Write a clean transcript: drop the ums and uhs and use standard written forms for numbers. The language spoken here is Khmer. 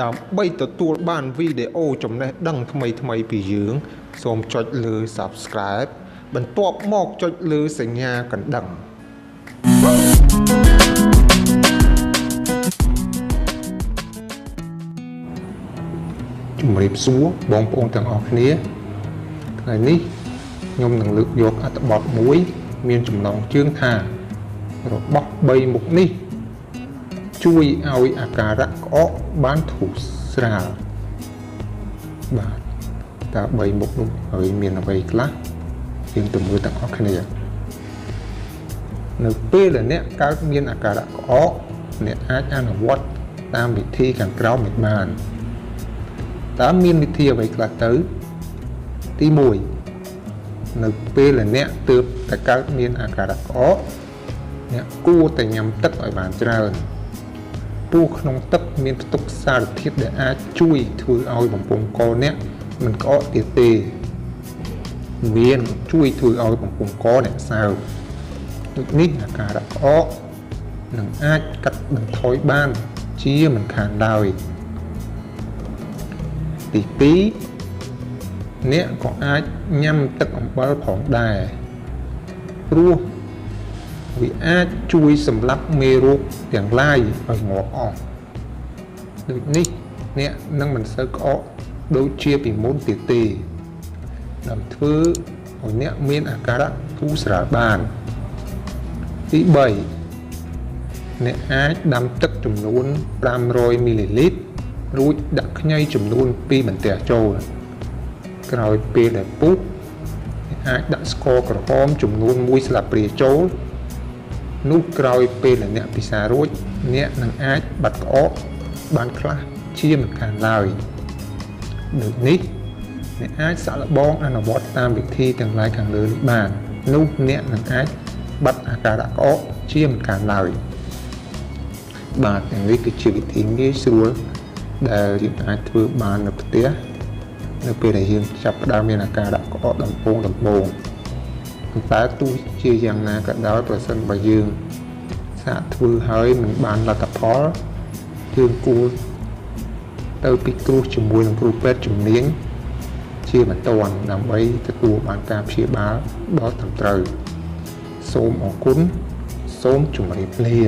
ដើម្បីទទួលបានវីដេអូចំណេះដឹងថ្មីៗពីយើងសូមចុចលើ Subscribe បន្ទាប់មកចុចលើសញ្ញាកណ្ដឹងជំរាបសួរបងប្អូនទាំងអស់គ្នាថ្ងៃនេះខ្ញុំនឹងលើកយកអត្ថបទមួយមានចំណងជើងថារបស់3មុខនេះជួយឲ្យអាការៈក្អកបានធូរស្រាលបាទតើ3មុខនោះហើយមានអ្វីខ្លះយើងទៅមើលទាំងអស់គ្នានៅពេលដែលអ្នកកើតមានអាការៈក្អកអ្នកអាចអនុវត្តតាមវិធីខាងក្រោមនេះបានតើមានវិធីអ្វីខ្លះទៅទី1នៅពេលដែលអ្នកទើបតែកើតមានអាការៈក្អកអ្នកគួរតែញ៉ាំទឹកឲ្យបានច្រើនព្រោះក្នុងទឹកមានផ្ទុកសារធាតុដែលអាចជួយធ្វើឲ្យបំពង់កអ្នកមិនក្អកទៀតទេមានជួយធ្វើឲ្យបំពង់កអ្នកសើមដូចនេះអាការៈក្អកនឹងអាចកាត់បន្ថយបានជាមិនខានឡើយទី2អ្នកក៏អាចញ៉ាំទឹកអំបិលផងដែរព្រោះវាអាចជួយសម្លាប់មេរោគទាំងឡាយឲ្យងាប់អស់ដូចនេះអ្នកនឹងមិនសូវក្អកដូចជាពីមុនទៀតទេដើម្បីធ្វើឲ្យអ្នកមានអាការៈធូរស្រាលបានទី3អ្នកអាចដាំទឹកចំនួន500មីលីលីត្ររួចដាក់ខ្ញីចំនួន2បន្ទះចូលក្រោយពេលដែលពុះអ្នកអាចដាក់ស្ករក្រហមចំនួន1ស្លាបព្រាចូលនោះក្រោយពេលដែលអ្នកពិសារួចអ្នកនឹងអាចបាត់ក្អកបានខ្លះជាមិនខានឡើយដូចនេះអ្នកអាចសាកល្បងអនុវត្តតាមវិធីទាំងឡាយខាងលើនេះបាននោះអ្នកនឹងអាចបាត់អាការៈក្អកជាមិនខានឡើយបាទទាំងនេះគឺជាវិធីងាយស្រួលដែលយើងអាចធ្វើបាននៅផ្ទះនៅពេលដែលយើងចាប់ផ្ដើមមានអាការៈក្អកដំបូងប៉ុន្តែទោះជាយ៉ាងណាក៏ដោយប្រសិនបើយើងសាកធ្វើហើយមិនបានលទ្ធផលយើងគួរទៅពិគ្រោះជាមួយនឹងគ្រូពេទ្យជំនាញជាបន្ទាន់ដើម្បីទទួលបានការព្យាបាលដ៏ត្រឹមត្រូវសូមអរគុណសូមជម្រាបលា